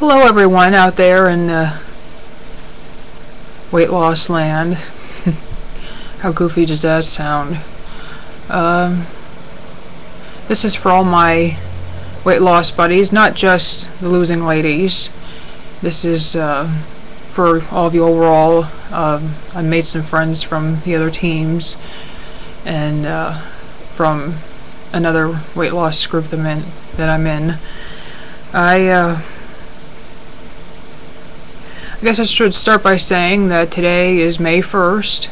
Hello everyone out there in weight loss land. How goofy does that sound? This is for all my weight loss buddies, not just the losing ladies. This is for all of you overall. I made some friends from the other teams and from another weight loss group that I'm in. I guess I should start by saying that today is May 1st,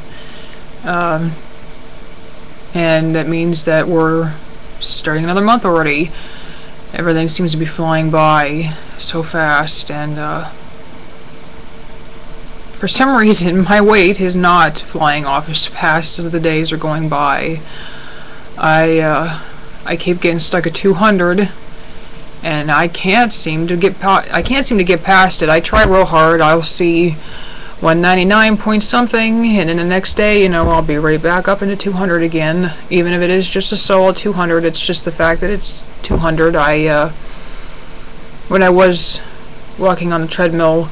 and that means that we're starting another month already. Everything seems to be flying by so fast, and for some reason my weight is not flying off as fast as the days are going by. I keep getting stuck at 200. And I can't seem to get past it. I try real hard. I'll see 199 point something, and then the next day, I'll be right back up into 200 again. Even if it is just a solid 200, it's just the fact that it's 200. When I was walking on the treadmill,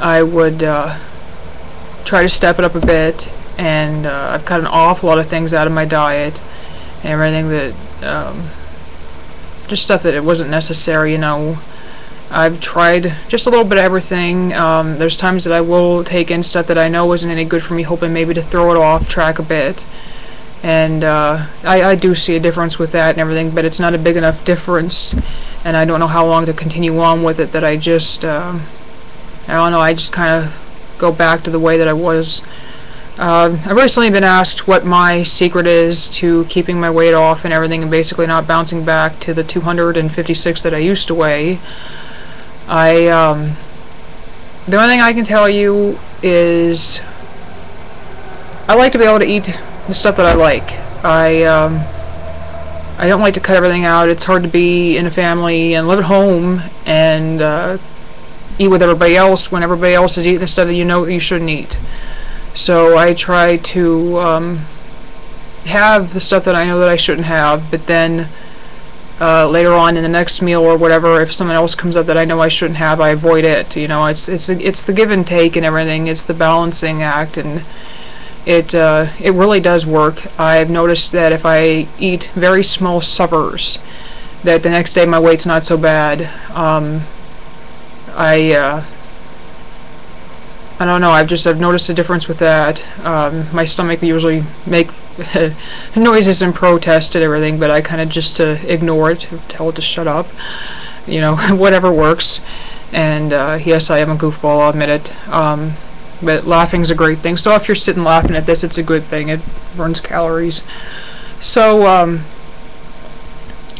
I would try to step it up a bit, and I've cut an awful lot of things out of my diet and everything that. Just stuff that it wasn't necessary, I've tried just a little bit of everything. There's times that I will take in stuff that I know isn't any good for me, hoping maybe to throw it off track a bit. And I do see a difference with that and everything, but it's not a big enough difference, and I don't know how long to continue on with it, that I just, I don't know, I just kind of go back to the way that I was. I've recently been asked what my secret is to keeping my weight off and everything, and basically not bouncing back to the 256 that I used to weigh. The only thing I can tell you is I like to be able to eat the stuff that I like. I don't like to cut everything out. It's hard to be in a family and live at home and eat with everybody else when everybody else is eating the stuff that you shouldn't eat. So I try to have the stuff that I know that I shouldn't have, but then later on in the next meal or whatever, if someone else comes up that I know I shouldn't have, I avoid it. It's the give and take and everything. It's the balancing act, and it really does work. I've noticed that if I eat very small suppers, that the next day my weight's not so bad. I don't know, I've noticed a difference with that. My stomach usually make noises in protest and everything, but I kind of just ignore it, tell it to shut up, whatever works. And yes, I am a goofball, I'll admit it. But laughing's a great thing. So if you're sitting laughing at this, it's a good thing. It burns calories. So I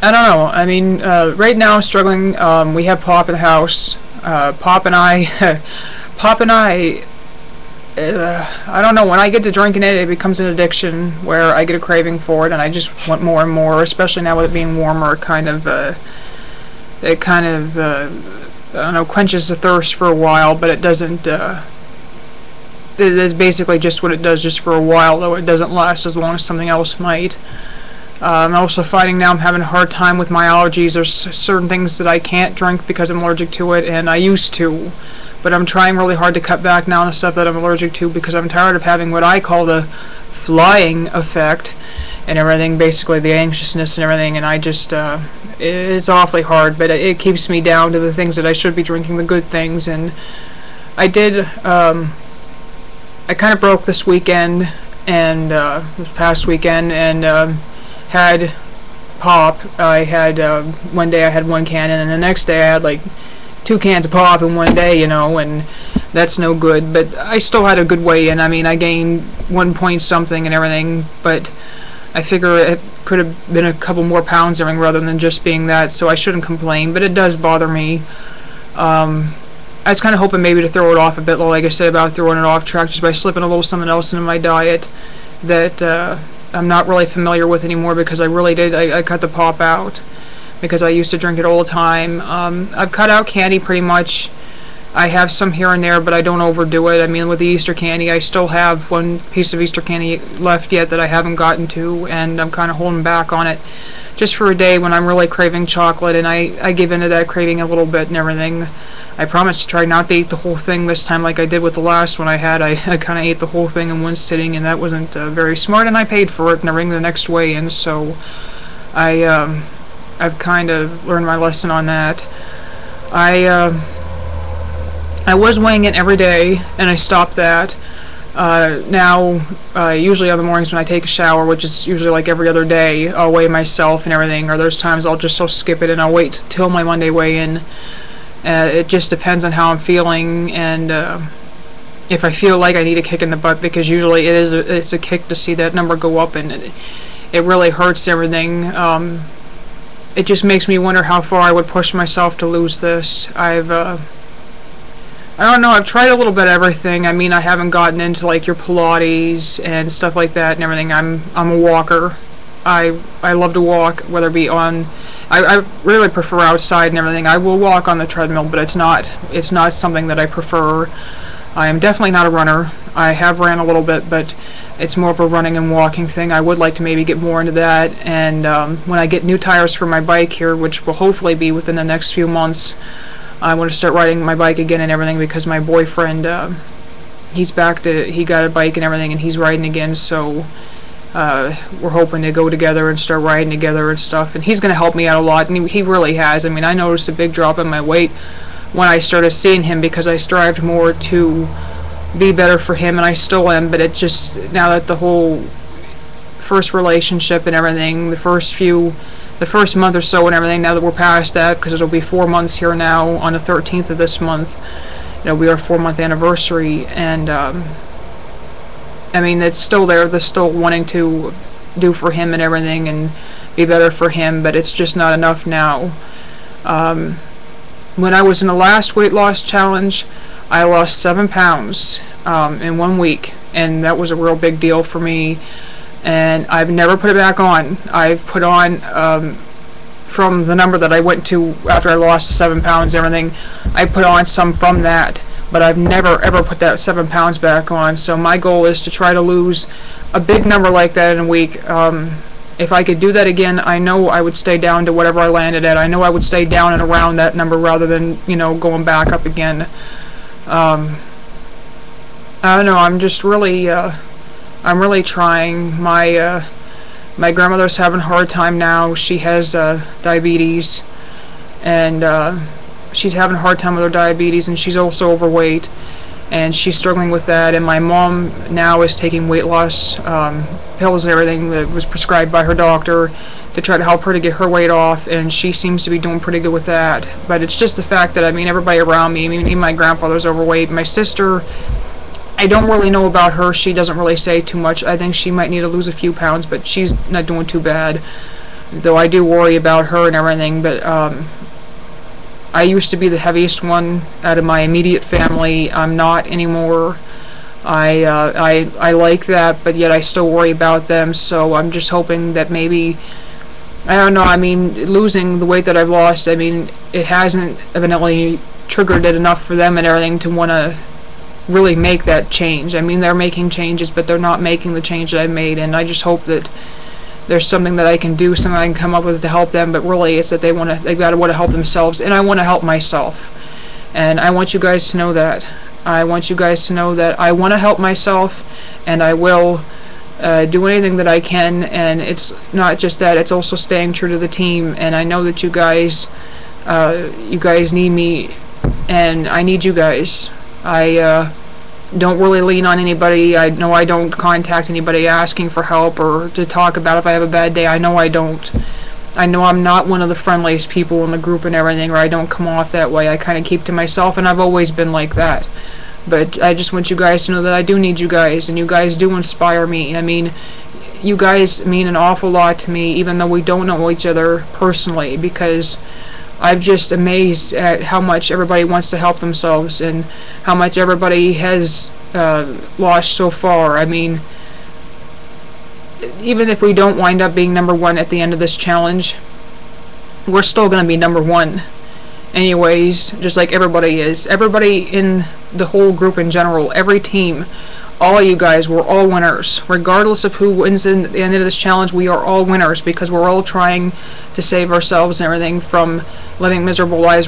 don't know. I mean, right now I'm struggling. We have Pop in the house. Pop and I, I don't know, when I get to drinking it, it becomes an addiction where I get a craving for it and I just want more and more, especially now with it being warmer. It kind of, I don't know, quenches the thirst for a while, but it doesn't, it is basically just what it does just for a while, though it doesn't last as long as something else might. I'm also finding now I'm having a hard time with my allergies. There's certain things that I can't drink because I'm allergic to it, and I used to. But I'm trying really hard to cut back now on the stuff that I'm allergic to because I'm tired of having what I call the flying effect and everything, basically the anxiousness and everything, and I just, it's awfully hard, but it keeps me down to the things that I should be drinking, the good things. And I did, I kind of broke this weekend, and this past weekend, and had Pop. I had, one day I had 1 can, and the next day I had like 2 cans of Pop in one day, and that's no good. But I still had a good weigh-in. I mean, I gained 1 point something and everything, but I figure it could have been a couple more pounds rather than just being that, so I shouldn't complain, but it does bother me. I was kind of hoping maybe to throw it off a bit, like I said about throwing it off track, just by slipping a little something else into my diet that I'm not really familiar with anymore, because I cut the Pop out because I used to drink it all the time. I've cut out candy pretty much. I have some here and there, but I don't overdo it. I mean, with the Easter candy, I still have 1 piece of Easter candy left yet that I haven't gotten to, and I'm kind of holding back on it just for a day when I'm really craving chocolate, and I give into that craving a little bit and everything. I promised to try not to eat the whole thing this time like I did with the last one I had. I kind of ate the whole thing in one sitting, and that wasn't very smart, and I paid for it and everything the next weigh-in, so I've kind of learned my lesson on that. I was weighing it every day, and I stopped that. Now, usually on the mornings when I take a shower, which is usually like every other day, I'll weigh myself and everything, or there's times I'll just skip it and I'll wait till my Monday weigh-in. It just depends on how I'm feeling, and if I feel like I need a kick in the butt, because usually it's a kick to see that number go up, and it really hurts everything. It just makes me wonder how far I would push myself to lose this. I don't know, I've tried a little bit of everything. I mean, I haven't gotten into like your Pilates and stuff like that and everything. I'm a walker. I love to walk, whether it be on, I really prefer outside and everything. I will walk on the treadmill, but it's not something that I prefer. I am definitely not a runner. I have ran a little bit, but it's more of a running and walking thing. I would like to maybe get more into that, and when I get new tires for my bike here, which will hopefully be within the next few months, I want to start riding my bike again and everything, because my boyfriend, he got a bike and everything, and he's riding again, so we're hoping to go together and start riding together and stuff, and he's going to help me out a lot, and he really has. I mean, I noticed a big drop in my weight when I started seeing him, because I strived more to be better for him, and I still am, but it just, now that the whole first relationship and everything, the first month or so and everything, now that we're past that, because it'll be 4 months here now on the 13th of this month, it'll be our 4-month anniversary, and I mean, it's still there, the still wanting to do for him and everything and be better for him, but it's just not enough now. When I was in the last weight loss challenge, I lost 7 pounds in 1 week, and that was a real big deal for me. And I've never put it back on. I've put on, from the number that I went to after I lost the 7 pounds and everything, I put on some from that, but I've never ever put that 7 pounds back on. So my goal is to try to lose a big number like that in a week. If I could do that again, I know I would stay down to whatever I landed at. I know I would stay down and around that number rather than, going back up again. I don't know, I'm just really, I'm really trying. My grandmother's having a hard time now. She has diabetes, and she's having a hard time with her diabetes, and she's also overweight, and she's struggling with that. And my mom now is taking weight loss pills and everything that was prescribed by her doctor to try to help her to get her weight off, and she seems to be doing pretty good with that. But it's just the fact that, I mean, everybody around me, even my grandfather's overweight. My sister, I don't really know about her. She doesn't really say too much. I think she might need to lose a few pounds, but she's not doing too bad, though I do worry about her and everything. But I used to be the heaviest one out of my immediate family. I'm not anymore. I like that, but yet I still worry about them, so I'm just hoping that maybe, I don't know, I mean, losing the weight that I've lost, I mean, it hasn't evidently triggered it enough for them and everything to want to really make that change. I mean, they're making changes, but they're not making the change that I've made, and I just hope that there's something that I can do, something I can come up with to help them. But really, it's that they've got to want to help themselves, and I want to help myself, and I want you guys to know that. I want you guys to know that I want to help myself, and I will do anything that I can. And it's not just that; it's also staying true to the team. And I know that you guys need me, and I need you guys. I don't really lean on anybody. I know I don't contact anybody asking for help or to talk about if I have a bad day. I know I don't. I know I'm not one of the friendliest people in the group and everything, or I don't come off that way. I kind of keep to myself, and I've always been like that. But I just want you guys to know that I do need you guys, and you guys do inspire me. I mean, you guys mean an awful lot to me, even though we don't know each other personally, because I'm just amazed at how much everybody wants to help themselves and how much everybody has lost so far. I mean, even if we don't wind up being #1 at the end of this challenge, we're still going to be #1 anyways, just like everybody is. Everybody in the whole group in general, every team, all you guys, we're all winners. Regardless of who wins in the end of this challenge, we are all winners, because we're all trying to save ourselves and everything from living miserable lives